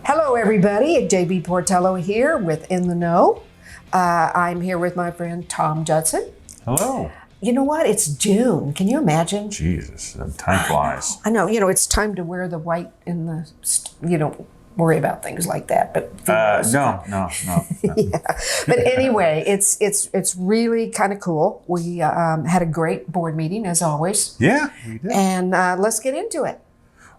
Hello, everybody. JB Portello here with In the Know. I'm here with my friend Tom Judson. Hello. You know what? It's June. Can you imagine? Jesus, time flies. I know. It's time to wear the white in the. You don't worry about things like that, but no. yeah. But anyway, it's really kind of cool. We had a great board meeting as always. Yeah, we did. And let's get into it.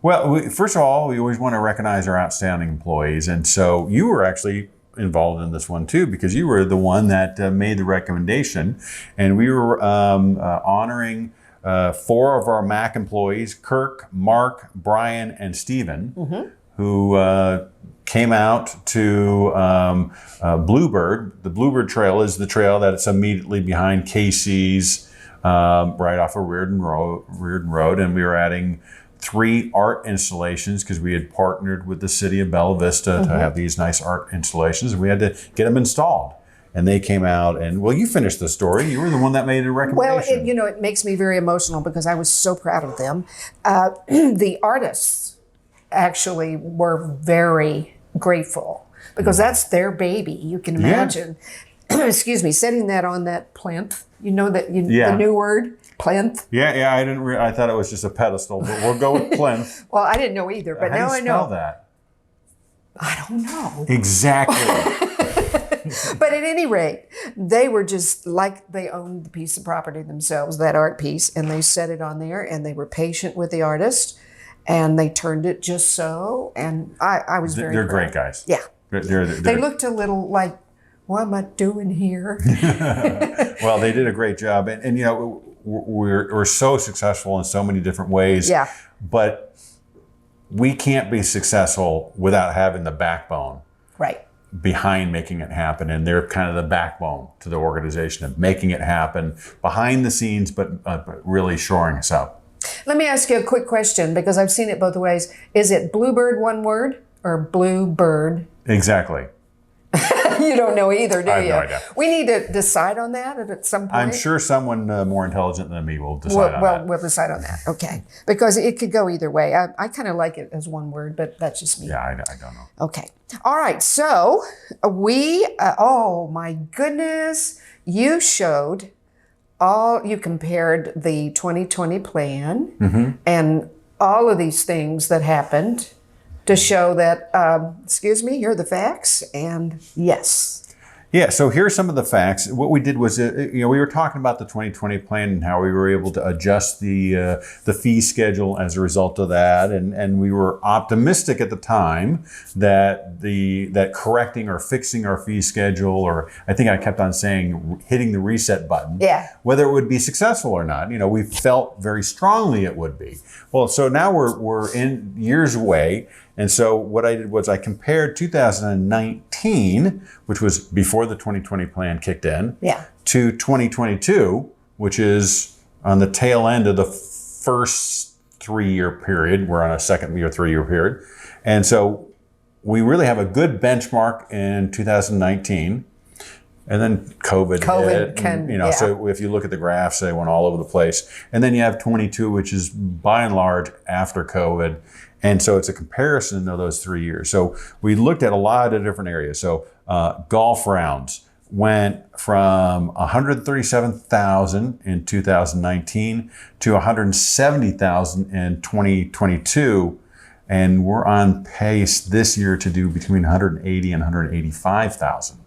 Well, first of all, we always want to recognize our outstanding employees, and so you were actually involved in this one too, because you were the one that made the recommendation, and we were honoring 4 of our MAC employees: Kirk, Mark, Brian, and Stephen, who came out to Bluebird. The Bluebird Trail is the trail that's immediately behind Casey's, right off of Reardon Road, and we were adding 3 art installations because we had partnered with the city of Bella Vista to have these nice art installations, and we had to get them installed. And they came out, and well, you finished the story. You were the one that made a recommendation. Well, it makes me very emotional because I was so proud of them. The artists actually were very grateful because that's their baby. You can imagine, excuse me, setting that on that plinth. You know that the new word. Plinth? Yeah, I didn't. I thought it was just a pedestal, but we'll go with plinth. Well, I didn't know either, but now I know. How do you spell that? I don't know. Exactly. But at any rate, they were just like they owned the piece of property themselves, that art piece, and they set it on there, and they were patient with the artist, and they turned it just so, and I was very They're proud. Great guys. Yeah. They looked a little like, what am I doing here? Well, they did a great job, and we're so successful in so many different ways. Yeah. But we can't be successful without having the backbone Right. behind making it happen. And they're kind of the backbone to the organization of making it happen behind the scenes, but really shoring us up. Let me ask you a quick question because I've seen it both ways. Is it Bluebird one word or Bluebird? Exactly. You don't know either, do you? I have no idea. We need to decide on that at some point. I'm sure someone more intelligent than me will decide on that. We'll decide on that. Okay. Because it could go either way. I kind of like it as one word, but that's just me. Yeah, I don't know. Okay. All right. So oh my goodness, you compared the 2020 plan and all of these things that happened to show that, here are the facts, and yes. Yeah, so here are some of the facts. What we did was, we were talking about the 2020 plan and how we were able to adjust the fee schedule as a result of that, and we were optimistic at the time that that correcting or fixing our fee schedule, or I think I kept on saying hitting the reset button, whether it would be successful or not. We felt very strongly it would be. Well, so now we're in years away. And so what I did was I compared 2019, which was before the 2020 plan kicked in, to 2022, which is on the tail end of the first 3-year period. We're on a second year, 3-year period. And so we really have a good benchmark in 2019. And then COVID hit, and, so if you look at the graphs, they went all over the place. And then you have 22, which is by and large after COVID. And so it's a comparison of those 3 years. So we looked at a lot of different areas. So golf rounds went from 137,000 in 2019 to 170,000 in 2022. And we're on pace this year to do between 180 and 185,000.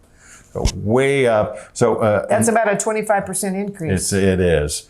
So way up. So that's about a 25% increase. It is.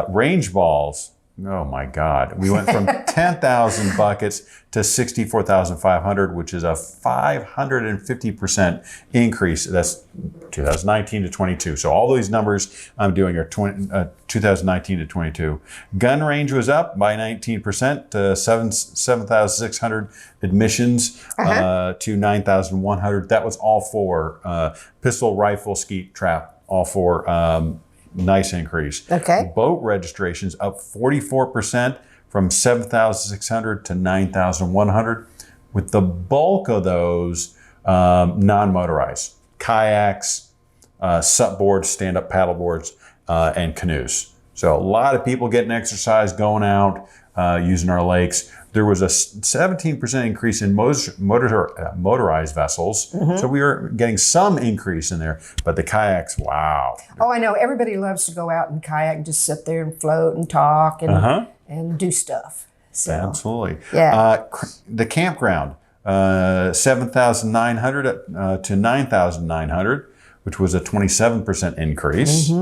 Range balls. Oh my God. We went from 10,000 buckets to 64,500, which is a 550% increase. That's 2019 to 22. So all these numbers I'm doing are 2019 to 22. Gun range was up by 19% to 7,600 admissions to 9,100. That was all for pistol, rifle, skeet, trap, all for nice increase. Okay. Boat registrations up 44% from 7,600 to 9,100, with the bulk of those non-motorized. Kayaks, supboards, stand-up paddle boards, and canoes. So a lot of people getting exercise, going out, using our lakes. There was a 17% increase in motorized vessels. So we were getting some increase in there. But the kayaks, wow. Oh, I know. Everybody loves to go out and kayak and just sit there and float and talk and do stuff. So, Absolutely. Yeah. The campground, 7,900 to 9,900, which was a 27% increase.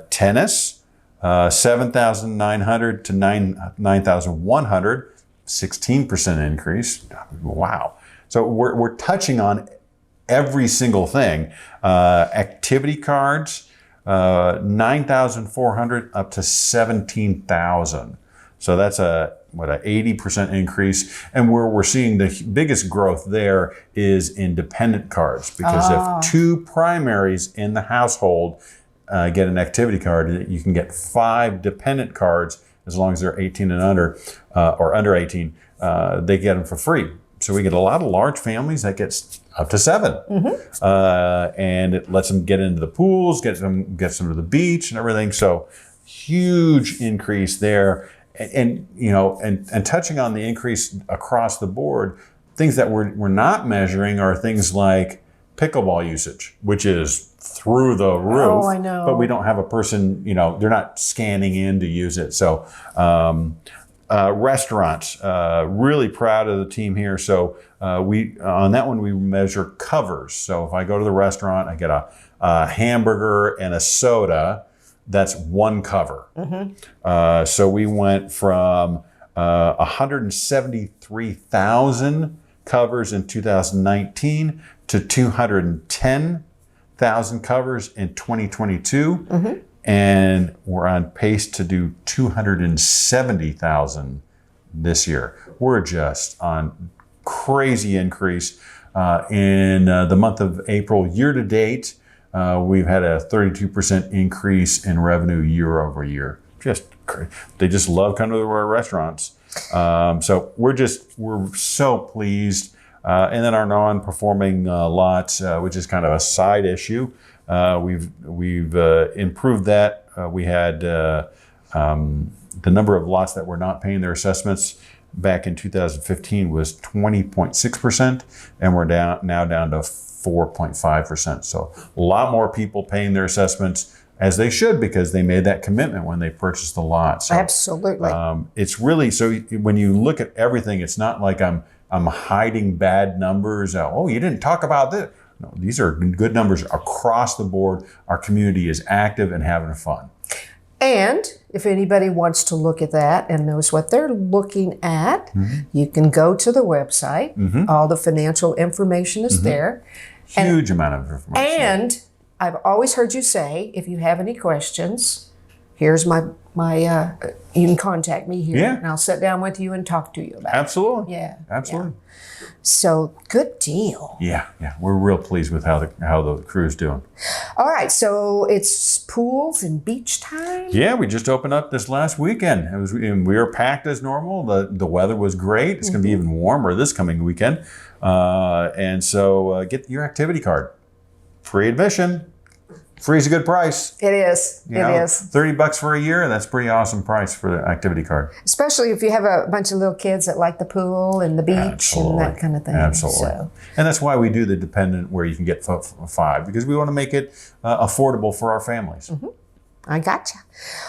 Tennis, 7,900 to 9,100, 16% increase. Wow. So we're touching on every single thing. Activity cards, 9,400 up to 17,000. So that's an 80% increase. And where we're seeing the biggest growth there is in dependent cards, because if two primaries in the household get an activity card, you can get 5 dependent cards as long as they're 18 and under, or under 18. They get them for free. So we get a lot of large families that gets up to 7, and it lets them get into the pools, gets them to the beach and everything. So huge increase there. And you know, and touching on the increase across the board, things that we're not measuring are things like pickleball usage, which is through the roof. Oh, I know. But we don't have a person, you know, they're not scanning in to use it. So restaurants, really proud of the team here. So we on that one we measure covers. So if I go to the restaurant, I get a hamburger and a soda. That's 1 cover. So we went from 173,000 covers in 2019 to 210,000 covers in 2022. And we're on pace to do 270,000 this year. We're just on crazy increase. In the month of April, year to date, we've had a 32% increase in revenue year over year. They just love coming to our restaurants. So we're so pleased. And then our non-performing lots, which is kind of a side issue, we've improved that. We had the number of lots that were not paying their assessments back in 2015 was 20.6%, and we're now down to 4.5%. So a lot more people paying their assessments, as they should, because they made that commitment when they purchased the lot. So, absolutely. It's really, so when you look at everything, it's not like I'm hiding bad numbers. Oh, you didn't talk about this. No, these are good numbers across the board. Our community is active and having fun. And if anybody wants to look at that and knows what they're looking at, you can go to the website. All the financial information is there. Huge amount of information. And I've always heard you say, if you have any questions, here's my you can contact me here, Yeah. and I'll sit down with you and talk to you about Absolutely. it. Yeah. Absolutely. Yeah. So good deal. Yeah. We're real pleased with how the crew's doing. All right, so it's pools and beach time. Yeah, we just opened up this last weekend. And we were packed as normal. The weather was great. It's going to be even warmer this coming weekend. And so get your activity card. Free admission. Free's a good price. It is. You know, $30 for a year. That's a pretty awesome price for the activity card. Especially if you have a bunch of little kids that like the pool and the beach and that kind of thing. Absolutely. So. And that's why we do the dependent where you can get 5, because we want to make it affordable for our families. I gotcha.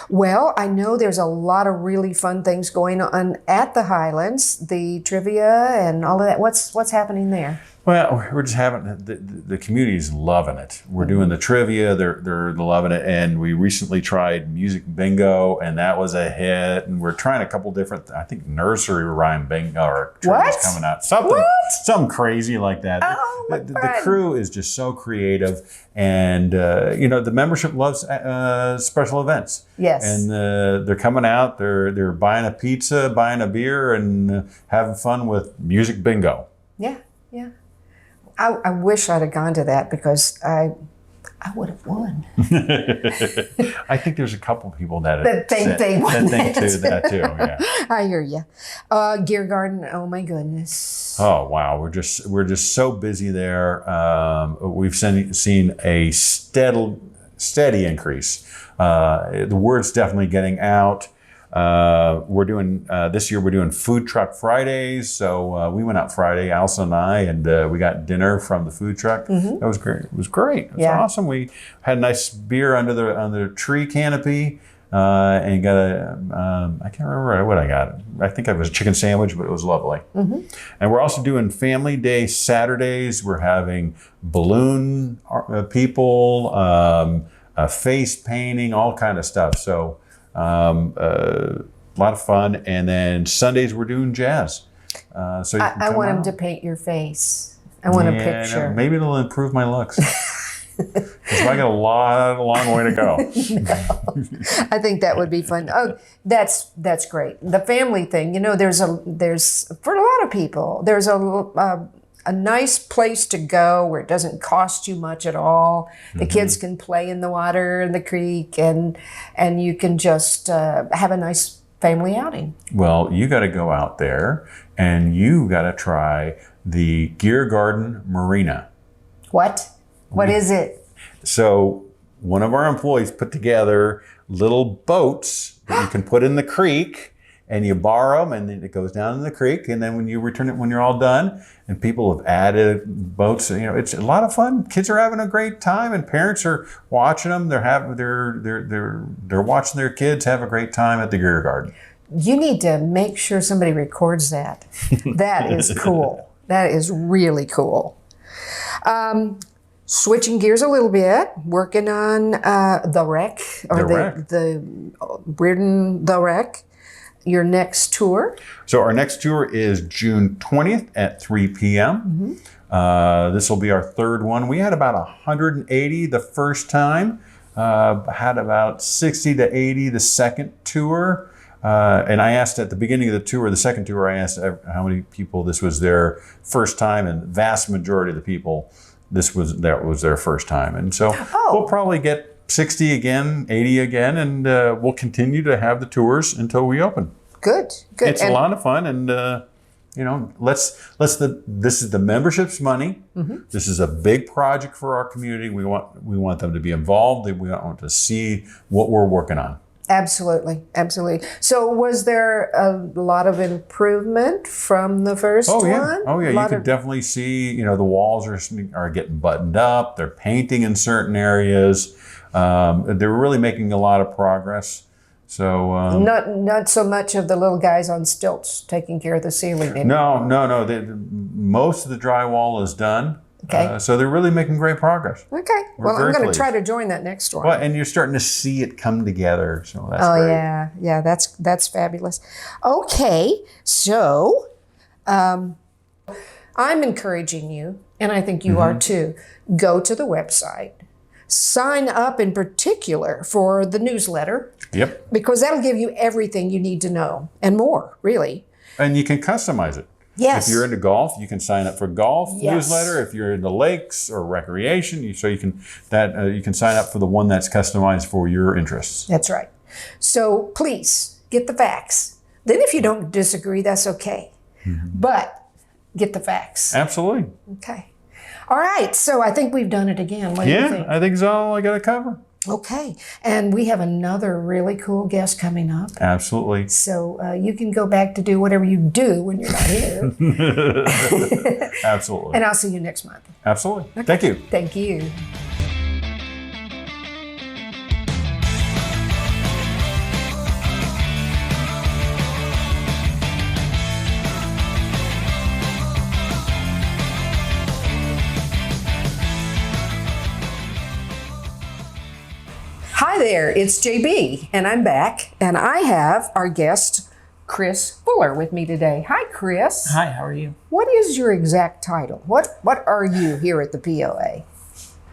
Well, I know there's a lot of really fun things going on at the Highlands, the trivia and all of that. What's happening there? Well, we're just having the community's loving it. We're doing the trivia; they're loving it. And we recently tried music bingo, and that was a hit. And we're trying a couple different, I think, nursery rhyme bingo or trivia's coming out. Something crazy like that. Oh, the crew is just so creative, and the membership loves special events. Yes, and they're coming out. They're buying a pizza, buying a beer, and having fun with music bingo. Yeah. I wish I'd have gone to that, because I would have won. I think there's a couple of people that think they won that too. Yeah. I hear you. Gear Garden. Oh my goodness. Oh wow, we're just so busy there. We've seen a steady increase. The word's definitely getting out. We're doing this year. We're doing food truck Fridays. So we went out Friday, Alison and I, and we got dinner from the food truck. That was great. It was great. It was awesome. We had a nice beer under the tree canopy. And got I can't remember what I got. I think it was a chicken sandwich, but it was lovely. And we're also doing Family Day Saturdays. We're having balloon people, face painting, all kind of stuff. So a lot of fun. And then Sundays we're doing jazz. So I want him to paint your face. I want a picture. No, maybe it'll improve my looks. Because I got a long way to go. No, I think that would be fun. Oh, that's great. The family thing, there's for a lot of people, there's a nice place to go where it doesn't cost you much at all. The kids can play in the water in the creek, and you can just have a nice family outing. Well, you got to go out there and you got to try the Gear Garden Marina. What? What is it? So one of our employees put together little boats that you can put in the creek, and you borrow them, and then it goes down in the creek. And then when you return it, when you're all done, and people have added boats, it's a lot of fun. Kids are having a great time, and parents are watching them. They're watching their kids have a great time at the Gear Garden. You need to make sure somebody records that. That is cool. That is really cool. Switching gears a little bit, working on the Rec, or the Reardon The Rec, your next tour. So our next tour is June 20th at 3 p.m. This will be our third one. We had about 180 the first time, had about 60 to 80 the second tour. And I asked at the beginning of the tour, the second tour, I asked how many people this was their first time, and the vast majority of the people, that was their first time. And so we'll probably get 60 again, 80 again, and we'll continue to have the tours until we open. Good. It's a lot of fun, and this is the membership's money. This is a big project for our community. We want them to be involved. We want to see what we're working on. Absolutely. So was there a lot of improvement from the first one? Oh yeah. You could definitely see, the walls are getting buttoned up. They're painting in certain areas. They're really making a lot of progress. So not so much of the little guys on stilts taking care of the ceiling anymore. No. Most of the drywall is done. Okay. So they're really making great progress. Okay. Well, I'm going to try to join that next one. Well, and you're starting to see it come together. So that's great. Yeah. That's fabulous. Okay. So, I'm encouraging you, and I think you are too. Go to the website. Sign up in particular for the newsletter. Yep. Because that'll give you everything you need to know and more, really. And you can customize it. Yes. If you're into golf, you can sign up for golf newsletter. If you're into lakes or recreation, you can sign up for the one that's customized for your interests. That's right. So please get the facts. Then if you don't disagree, that's okay. But get the facts. Absolutely. Okay. All right. So I think we've done it again. What do you think? I think it's all I got to cover. Okay. And we have another really cool guest coming up. Absolutely. So you can go back to do whatever you do when you're not here. Absolutely. And I'll see you next month. Absolutely. Okay. Thank you. Thank you. Hi there, it's JB, and I'm back, and I have our guest, Chris Fuller, with me today. Hi, Chris. Hi, how are you? What is your exact title? What are you here at the POA?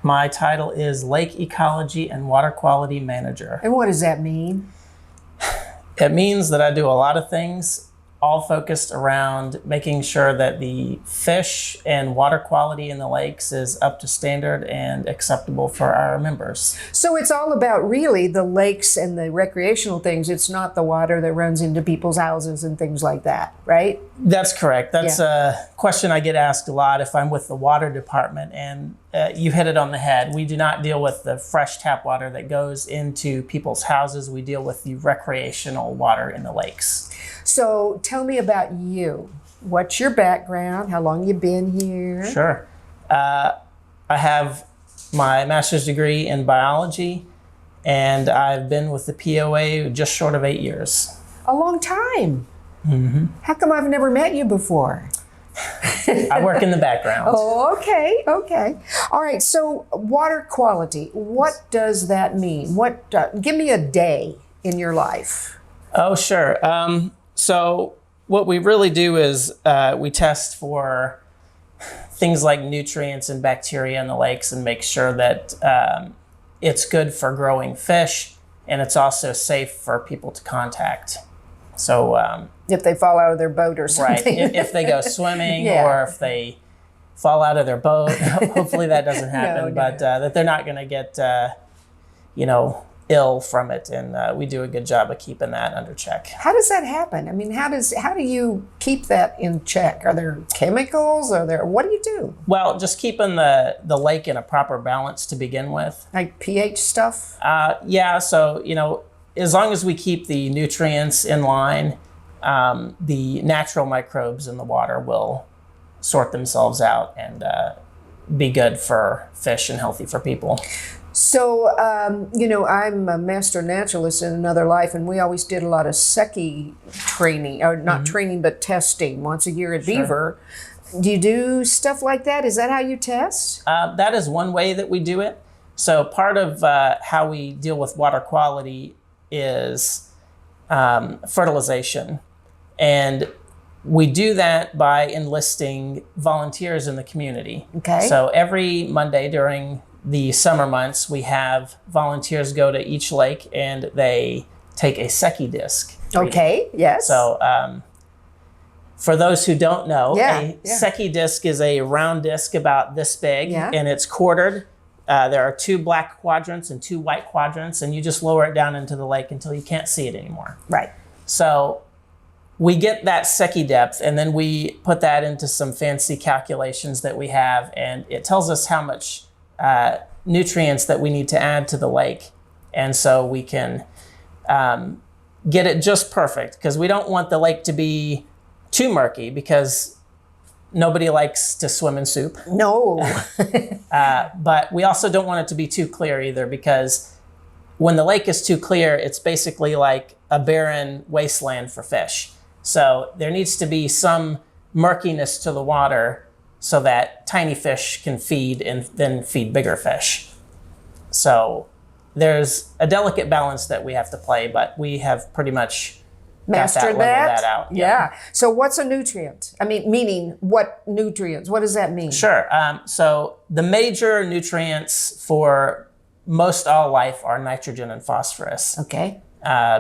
My title is Lake Ecology and Water Quality Manager. And what does that mean? It means that I do a lot of things, all focused around making sure that the fish and water quality in the lakes is up to standard and acceptable for our members. So it's all about really the lakes and the recreational things. It's not the water that runs into people's houses and things like that, right? That's correct. That's a question I get asked a lot if I'm with the water department. And you hit it on the head. We do not deal with the fresh tap water that goes into people's houses. We deal with the recreational water in the lakes. So tell me about you. What's your background? How long you been here? Sure. I have my master's degree in biology, and I've been with the POA just short of 8 years. A long time. Mm-hmm. How come I've never met you before? I work in the background. Oh, okay, okay. All right, so water quality, what does that mean? Give me a day in your life. Oh, sure. So what we really do is we test for things like nutrients and bacteria in the lakes and make sure that it's good for growing fish, and it's also safe for people to contact. So If they fall out of their boat or something. right, if they go swimming Yeah. or if they fall out of their boat, hopefully that doesn't happen, No. but that they're not going to get, ill from it. And we do a good job of keeping that under check. How does that happen? I mean, how do you keep that in check? Are there chemicals? What do you do? Well, just keeping the lake in a proper balance to begin with. Like pH stuff? Yeah, so, as long as we keep the nutrients in line, the natural microbes in the water will sort themselves out and be good for fish and healthy for people. So, I'm a master naturalist in another life, and we always did a lot of Secchi training, or not training, but testing once a year at Beaver. Do you do stuff like that? Is that how you test? That is one way that we do it. So part of how we deal with water quality is fertilization. And we do that by enlisting volunteers in the community. Okay. So every Monday during the summer months, we have volunteers go to each lake and they take a Secchi disc. Okay, yes. So for those who don't know, Yeah. Secchi disc is a round disc about this big, Yeah. and it's quartered. There are 2 black quadrants and 2 white quadrants, and you just lower it down into the lake until you can't see it anymore. Right. So we get that Secchi depth, and then we put that into some fancy calculations that we have, and it tells us how much nutrients that we need to add to the lake. And so we can get it just perfect, because we don't want the lake to be too murky, because nobody likes to swim in soup. No. But we also don't want it to be too clear either, because when the lake is too clear, it's basically like a barren wasteland for fish. So there needs to be some murkiness to the water so that tiny fish can feed and then feed bigger fish. So there's a delicate balance that we have to play, but we have pretty much Mastered leveled that out. Yeah. So what's a nutrient? I mean, meaning what nutrients? What does that mean? Sure. So the major nutrients for most all life are nitrogen and phosphorus, Okay.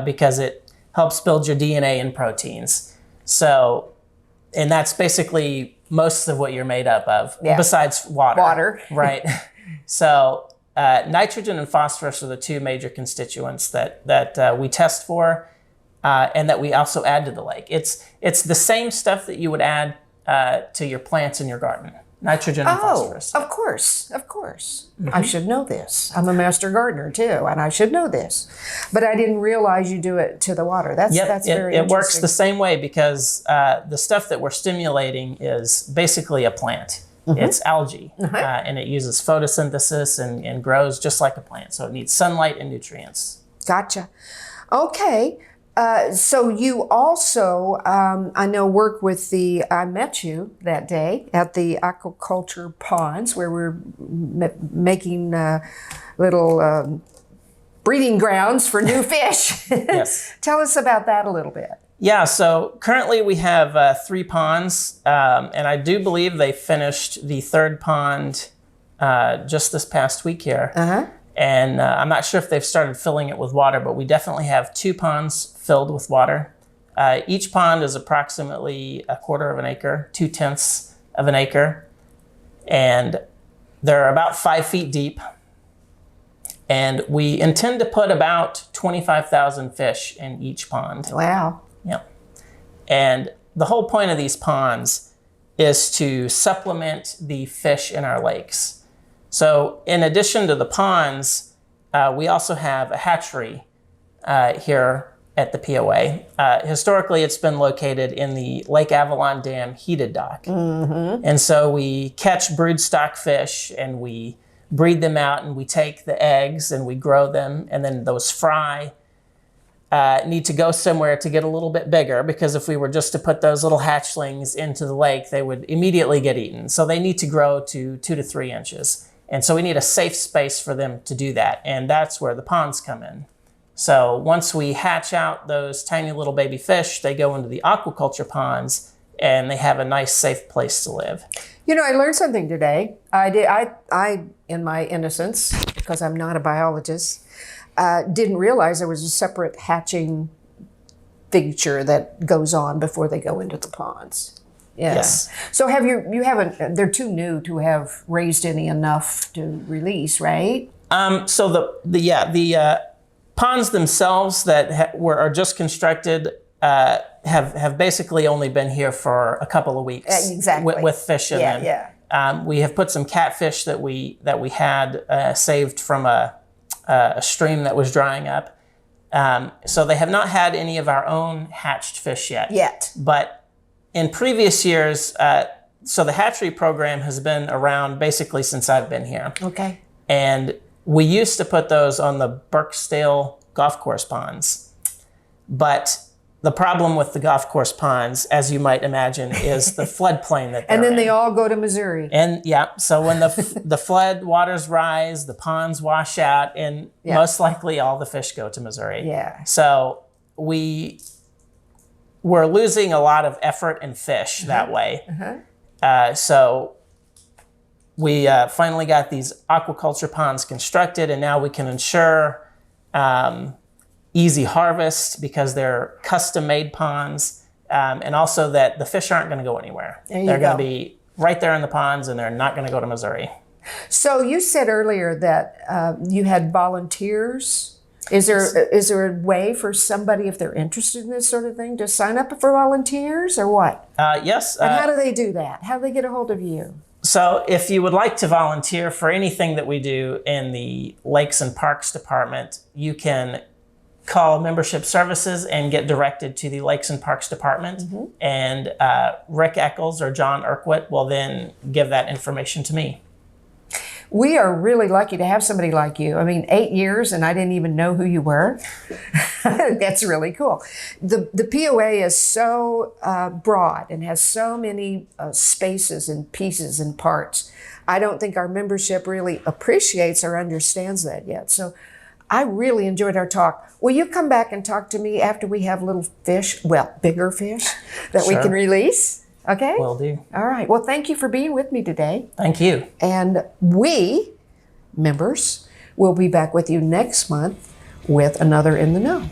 because it helps build your DNA and proteins. So, and that's basically most of what you're made up of, Yeah. besides water. Water. Right. So nitrogen and phosphorus are the 2 major constituents that we test for, and that we also add to the lake. It's the same stuff that you would add to your plants in your garden. Nitrogen and phosphorus. Of course, of course. I should know this. I'm a master gardener too, and I should know this. But I didn't realize you do it to the water. That's Yep, very it works interesting. the same way, because the stuff that we're stimulating is basically a plant. It's algae, and it uses photosynthesis and grows just like a plant. So it needs sunlight and nutrients. Gotcha. Okay. So you also, I know, work with I met you that day at the aquaculture ponds where we're making little breeding grounds for new fish. Yes. Tell us about that a little bit. Yeah, so currently we have 3 ponds, and I do believe they finished the 3rd pond just this past week here. Uh-huh. And I'm not sure if they've started filling it with water, but we definitely have 2 ponds filled with water. Each pond is approximately 1/4 of an acre, 2/10 of an acre, and they're about 5 feet deep. And we intend to put about 25,000 fish in each pond. Wow. Yep. And the whole point of these ponds is to supplement the fish in our lakes. So in addition to the ponds, we also have a hatchery here at the POA. Historically, it's been located in the Lake Avalon Dam heated dock. And so we catch broodstock fish and we breed them out, and we take the eggs and we grow them, and then those fry need to go somewhere to get a little bit bigger, because if we were just to put those little hatchlings into the lake, they would immediately get eaten. So they need to grow to 2 to 3 inches. And so we need a safe space for them to do that. And that's where the ponds come in. So once we hatch out those tiny little baby fish, they go into the aquaculture ponds, and they have a nice, safe place to live. You know, I learned something today. I in my innocence, because I'm not a biologist, didn't realize there was a separate hatching feature that goes on before they go into the ponds. Yeah. Yes. So you haven't, they're too new to have raised any enough to release, right? So the ponds themselves that are just constructed have basically only been here for a couple of weeks. Exactly. With fish in them. Yeah. We have put some catfish that we had saved from a stream that was drying up. So they have not had any of our own hatched fish yet. But in previous years, so the hatchery program has been around basically since I've been here. Okay. And we used to put those on the Birkstale golf course ponds. But the problem with the golf course ponds, as you might imagine, is the floodplain that they're And then in. they all go to Missouri. And yeah, so when the flood waters rise, the ponds wash out, and most likely all the fish go to Missouri. Yeah. So we're losing a lot of effort and fish that way. So we finally got these aquaculture ponds constructed, and now we can ensure easy harvest because they're custom-made ponds, and also that the fish aren't going to go anywhere. They're going to be right there in the ponds, and they're not going to go to Missouri. So you said earlier that you had volunteers. Is there a way for somebody, if they're interested in this sort of thing, to sign up for volunteers or what? Yes. And how do they do that? How do they get a hold of you? So if you would like to volunteer for anything that we do in the Lakes and Parks Department, you can call Membership Services and get directed to the Lakes and Parks Department. And Rick Eccles or John Urquhart will then give that information to me. We are really lucky to have somebody like you. I mean, 8 years and I didn't even know who you were. That's really cool. The POA is so broad and has so many spaces and pieces and parts. I don't think our membership really appreciates or understands that yet. So I really enjoyed our talk. Will you come back and talk to me after we have little fish, well, bigger fish that we can release? Okay? Will do. All right. Well, thank you for being with me today. Thank you. And we, members, will be back with you next month with another In the Know.